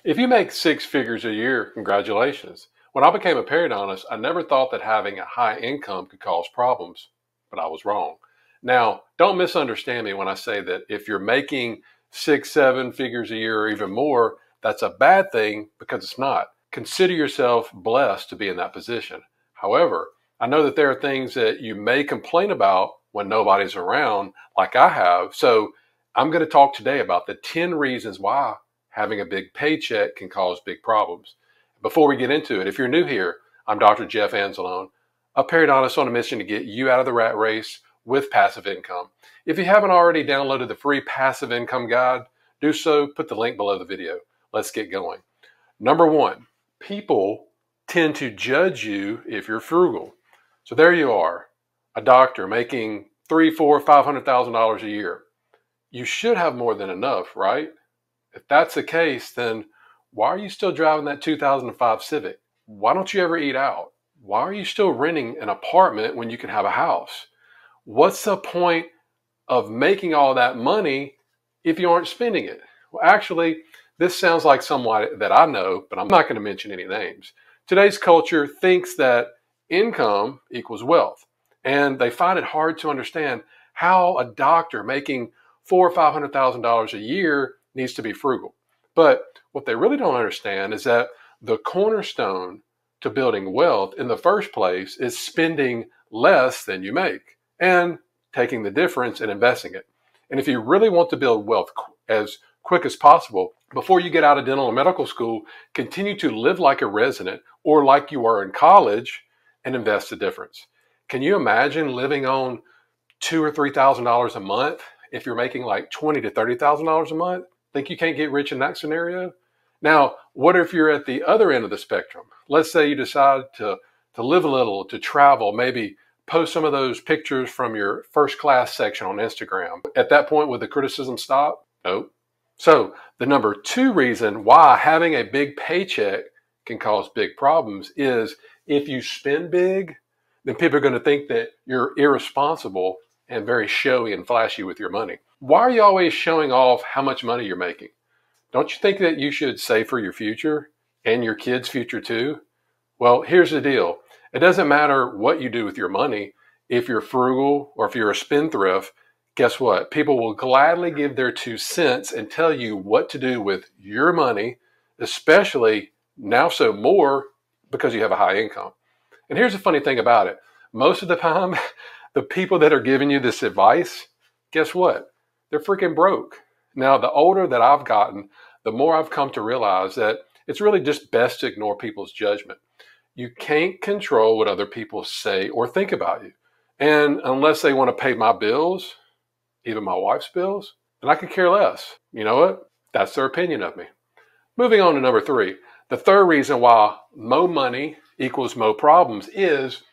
If you make six figures a year, congratulations. When I became a periodontist, I never thought that having a high income could cause problems, but I was wrong. Now, don't misunderstand me when I say that if you're making six, seven figures a year or even more, that's a bad thing, because it's not. Consider yourself blessed to be in that position. However, I know that there are things that you may complain about when nobody's around, like I have. So I'm going to talk today about the 10 reasons why having a big paycheck can cause big problems. Before we get into it, if you're new here, I'm Dr. Jeff Anzalone, a periodontist on a mission to get you out of the rat race with passive income. If you haven't already downloaded the free passive income guide, do so. Put the link below the video. Let's get going. Number one, people tend to judge you if you're frugal. So there you are, a doctor making $300,000, $400,000, $500,000 a year. You should have more than enough, right? If that's the case, then why are you still driving that 2005 Civic? Why don't you ever eat out? Why are you still renting an apartment when you can have a house? What's the point of making all that money if you aren't spending it? Well, actually, this sounds like someone that I know, but I'm not going to mention any names. Today's culture thinks that income equals wealth, and they find it hard to understand how a doctor making $400,000 or $500,000 a year needs to be frugal. But what they really don't understand is that the cornerstone to building wealth in the first place is spending less than you make and taking the difference and investing it. And if you really want to build wealth as quick as possible, before you get out of dental and medical school, continue to live like a resident or like you were in college and invest the difference. Can you imagine living on $2,000 or $3,000 a month if you're making like $20,000 to $30,000 a month? Think you can't get rich in that scenario? Now, what if you're at the other end of the spectrum? Let's say you decide to live a little, to travel, maybe post some of those pictures from your first class section on Instagram. At that point, would the criticism stop? Nope. So the number two reason why having a big paycheck can cause big problems is if you spend big, then people are going to think that you're irresponsible and very showy and flashy with your money. Why are you always showing off how much money you're making? Don't you think that you should save for your future and your kids' future too? Well, here's the deal. It doesn't matter what you do with your money. If you're frugal or if you're a spendthrift, guess what? People will gladly give their 2 cents and tell you what to do with your money, especially now so more because you have a high income. And here's the funny thing about it. Most of the time, the people that are giving you this advice, guess what? They're freaking broke. Now, the older that I've gotten, the more I've come to realize that it's really just best to ignore people's judgment. You can't control what other people say or think about you. And unless they want to pay my bills, even my wife's bills, then I could care less. You know what? That's their opinion of me. Moving on to number three. The third reason why more money equals more problems is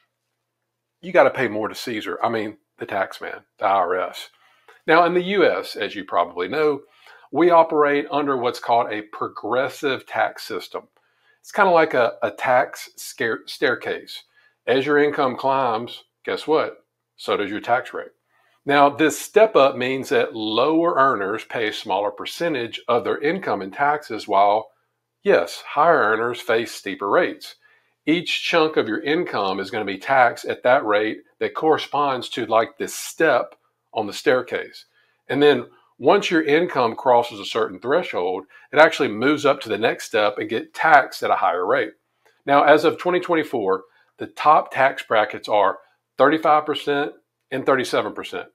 you got to pay more to Caesar. I mean, the tax man, the IRS. Now, in the U.S., as you probably know, we operate under what's called a progressive tax system. It's kind of like a tax staircase. As your income climbs, guess what? So does your tax rate. Now, this step up means that lower earners pay a smaller percentage of their income in taxes, while, yes, higher earners face steeper rates. Each chunk of your income is going to be taxed at that rate that corresponds to like this step on the staircase. And then once your income crosses a certain threshold, it actually moves up to the next step and get taxed at a higher rate. Now, as of 2024, the top tax brackets are 35% and 37%.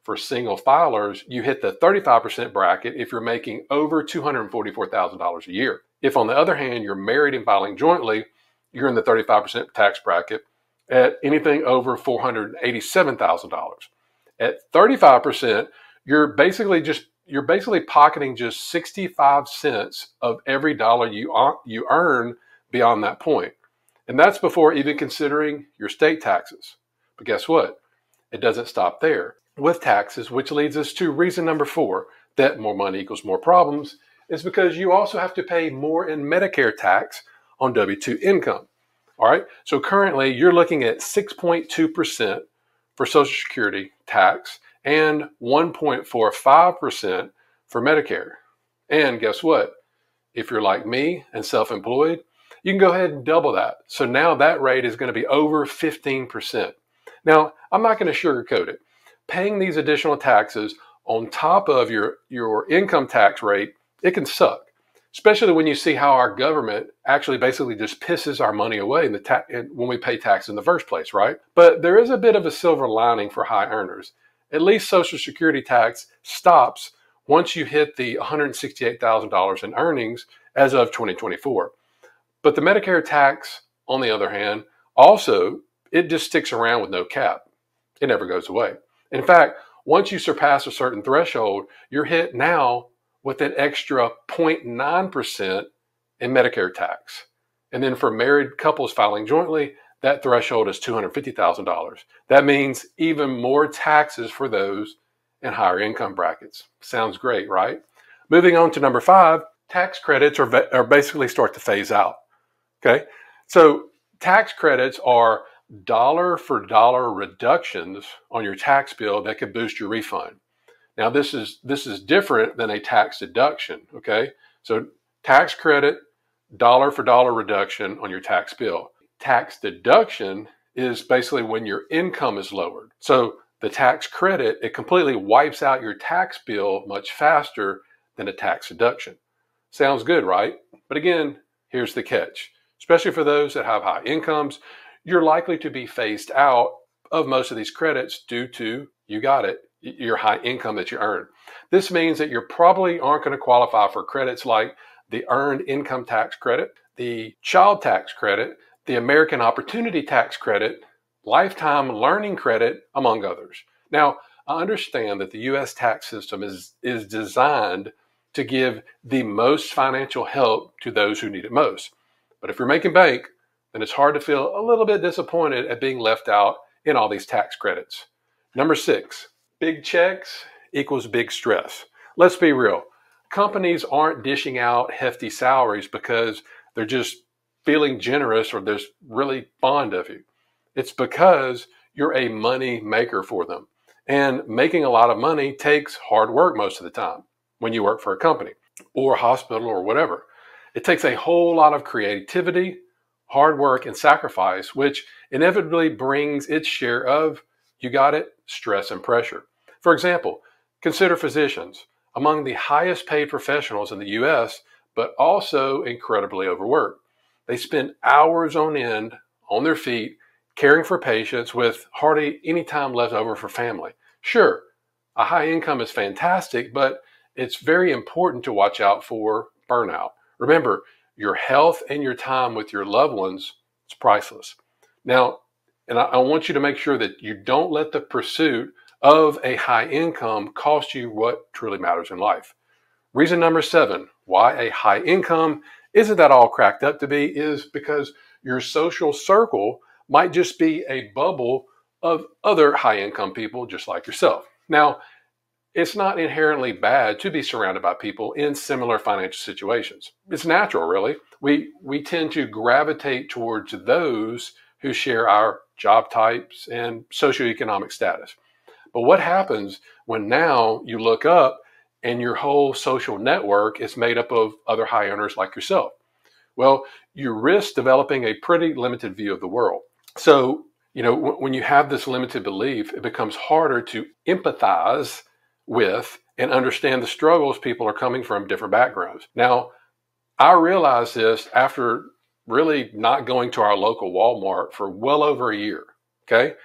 For single filers, you hit the 35% bracket if you're making over $244,000 a year. If, on the other hand, you're married and filing jointly, you're in the 35% tax bracket at anything over $487,000. At 35%, you're basically pocketing just 65 cents of every dollar you earn beyond that point. And that's before even considering your state taxes. But guess what? It doesn't stop there. With taxes, which leads us to reason number four, that more money equals more problems, is because you also have to pay more in Medicare tax on W-2 income. All right. So currently you're looking at 6.2% for Social Security tax and 1.45% for Medicare. And guess what? If you're like me and self-employed, you can go ahead and double that. So now that rate is going to be over 15%. Now, I'm not going to sugarcoat it. Paying these additional taxes on top of your income tax rate, it can suck, especially when you see how our government actually basically just pisses our money away when we pay tax in the first place, right? But there is a bit of a silver lining for high earners. At least Social Security tax stops once you hit the $168,000 in earnings as of 2024. But the Medicare tax, on the other hand, also, it just sticks around with no cap. It never goes away. In fact, once you surpass a certain threshold, you're hit now with an extra 0.9% in Medicare tax. And then for married couples filing jointly, that threshold is $250,000. That means even more taxes for those in higher income brackets. Sounds great, right? Moving on to number 5, tax credits are basically start to phase out. Okay, so tax credits are dollar for dollar reductions on your tax bill that could boost your refund. Now this is different than a tax deduction. Okay, so tax credit, dollar for dollar reduction on your tax bill. Tax deduction is basically when your income is lowered. So the tax credit, it completely wipes out your tax bill much faster than a tax deduction. Sounds good, right? But again, here's the catch. Especially for those that have high incomes, you're likely to be phased out of most of these credits due to, you got it, your high income that you earn. This means that you probably aren't going to qualify for credits like the Earned Income Tax Credit, the Child Tax Credit, the American Opportunity Tax Credit, Lifetime Learning Credit, among others. Now, I understand that the U.S. tax system is designed to give the most financial help to those who need it most. But if you're making bank, then it's hard to feel a little bit disappointed at being left out in all these tax credits. Number 6, big checks equals big stress. Let's be real. Companies aren't dishing out hefty salaries because they're just feeling generous or they're really fond of you. It's because you're a money maker for them. And making a lot of money takes hard work most of the time when you work for a company or a hospital or whatever. It takes a whole lot of creativity, hard work, and sacrifice, which inevitably brings its share of, you got it, stress and pressure. For example, consider physicians, among the highest paid professionals in the U.S., but also incredibly overworked. They spend hours on end on their feet caring for patients with hardly any time left over for family. Sure, a high income is fantastic, but it's very important to watch out for burnout. Remember, your health and your time with your loved ones is priceless. Now, and I want you to make sure that you don't let the pursuit of a high income cost you what truly matters in life. Reason number 7, why a high income isn't that all cracked up to be, is because your social circle might just be a bubble of other high income people just like yourself. Now, it's not inherently bad to be surrounded by people in similar financial situations. It's natural, really. We tend to gravitate towards those who share our job types and socioeconomic status. But what happens when now you look up and your whole social network is made up of other high earners like yourself? Well, you risk developing a pretty limited view of the world. So, when you have this limited belief, it becomes harder to empathize with and understand the struggles people are coming from different backgrounds. Now, I realized this after really not going to our local Walmart for well over a year. Okay.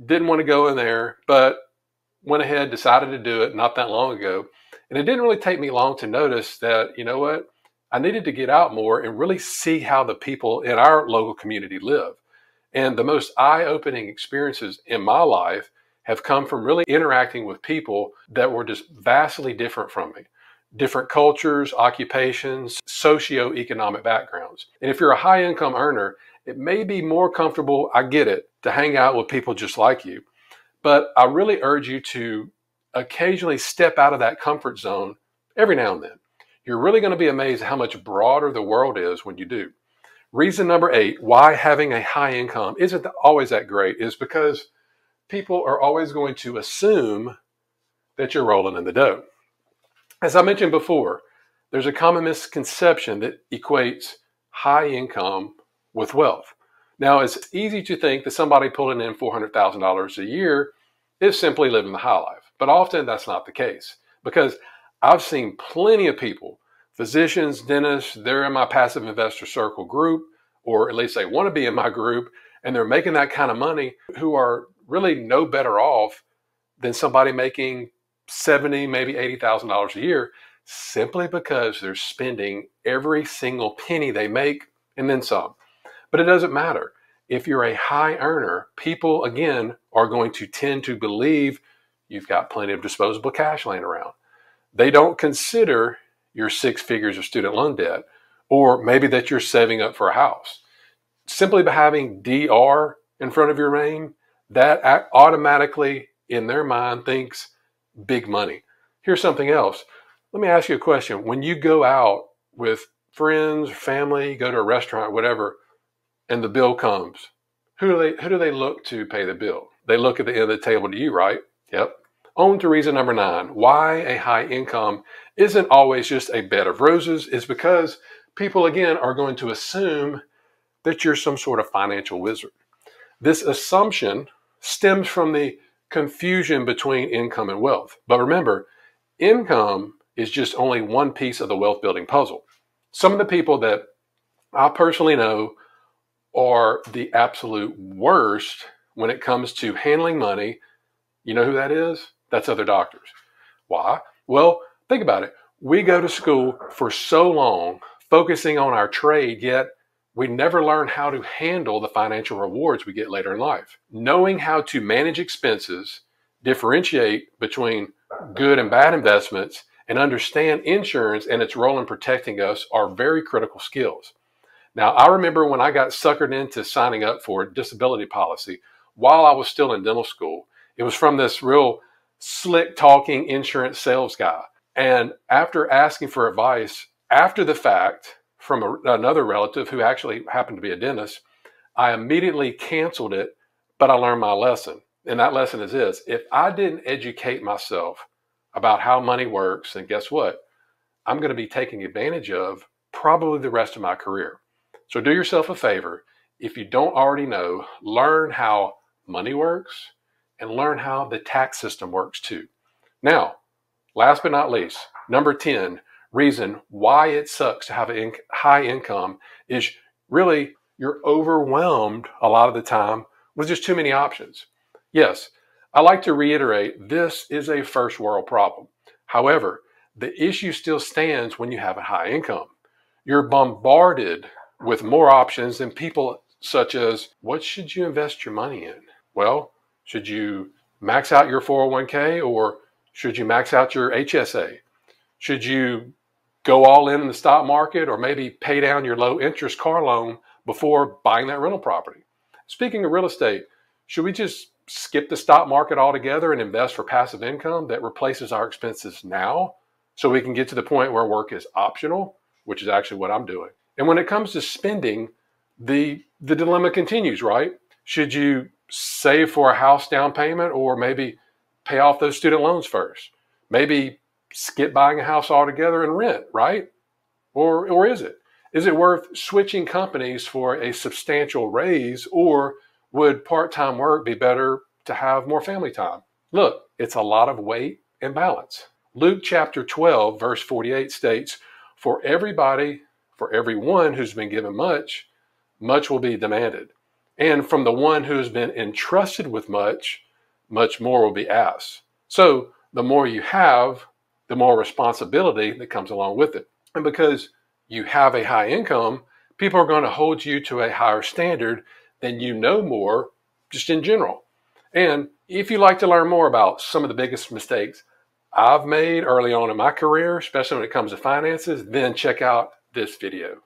Didn't want to go in there, but went ahead, decided to do it not that long ago. And it didn't really take me long to notice that, you know what, I needed to get out more and really see how the people in our local community live. And the most eye-opening experiences in my life have come from really interacting with people that were just vastly different from me. Different cultures, occupations, socioeconomic backgrounds. And if you're a high income earner, it may be more comfortable, I get it, to hang out with people just like you. But I really urge you to occasionally step out of that comfort zone every now and then. You're really going to be amazed at how much broader the world is when you do. Reason number 8, why having a high income isn't always that great, is because people are always going to assume that you're rolling in the dough. As I mentioned before, There's a common misconception that equates high income with wealth. Now, it's easy to think that somebody pulling in $400,000 a year is simply living the high life, but often that's not the case, because I've seen plenty of people, physicians, dentists, they're in my passive investor circle group, or at least they want to be in my group, and they're making that kind of money, who are really no better off than somebody making $70,000, maybe $80,000 a year, simply because they're spending every single penny they make and then some. But it doesn't matter. If you're a high earner, people, again, are going to tend to believe you've got plenty of disposable cash laying around. They don't consider your 6 figures of student loan debt, or maybe that you're saving up for a house. Simply by having DR in front of your name, that automatically, in their mind, thinks big money. Here's something else. Let me ask you a question. When you go out with friends, family, go to a restaurant, whatever, and the bill comes, who do they look to pay the bill? They look at the end of the table to you, right? Yep. On to reason number 9, why a high income isn't always just a bed of roses, is because people, again, are going to assume that you're some sort of financial wizard. This assumption stems from the confusion between income and wealth. But remember, income is just only one piece of the wealth building puzzle. Some of the people that I personally know are the absolute worst when it comes to handling money. You know who that is? That's other doctors. Why? Well, think about it. We go to school for so long focusing on our trade, yet we never learn how to handle the financial rewards we get later in life. Knowing how to manage expenses, differentiate between good and bad investments, and understand insurance and its role in protecting us are very critical skills. Now, I remember when I got suckered into signing up for a disability policy while I was still in dental school. It was from this real slick talking insurance sales guy. And after asking for advice after the fact from another relative who actually happened to be a dentist, I immediately canceled it, but I learned my lesson. And that lesson is this: if I didn't educate myself about how money works, then guess what? I'm going to be taking advantage of probably the rest of my career. So do yourself a favor. If you don't already know, learn how money works and learn how the tax system works too. Now, last but not least, number 10 reason why it sucks to have a high income is really you're overwhelmed a lot of the time with just too many options. Yes, I like to reiterate, this is a first world problem. However, the issue still stands when you have a high income. You're bombarded with more options than people, such as, what should you invest your money in? Well, should you max out your 401k, or should you max out your HSA? Should you go all in the stock market, or maybe pay down your low interest car loan before buying that rental property? Speaking of real estate, should we just skip the stock market altogether and invest for passive income that replaces our expenses now, so we can get to the point where work is optional, which is actually what I'm doing? And when it comes to spending, the dilemma continues, right? Should you save for a house down payment, or maybe pay off those student loans first? Maybe skip buying a house altogether and rent, right? Or is it? Is it worth switching companies for a substantial raise, or would part-time work be better to have more family time? Look, it's a lot of weight and balance. Luke chapter 12, verse 48 states, for everyone who's been given much, much will be demanded. And from the one who has been entrusted with much, much more will be asked. So the more you have, the more responsibility that comes along with it. And because you have a high income, people are going to hold you to a higher standard than you know more, just in general. And if you'd like to learn more about some of the biggest mistakes I've made early on in my career, especially when it comes to finances, then check out this video.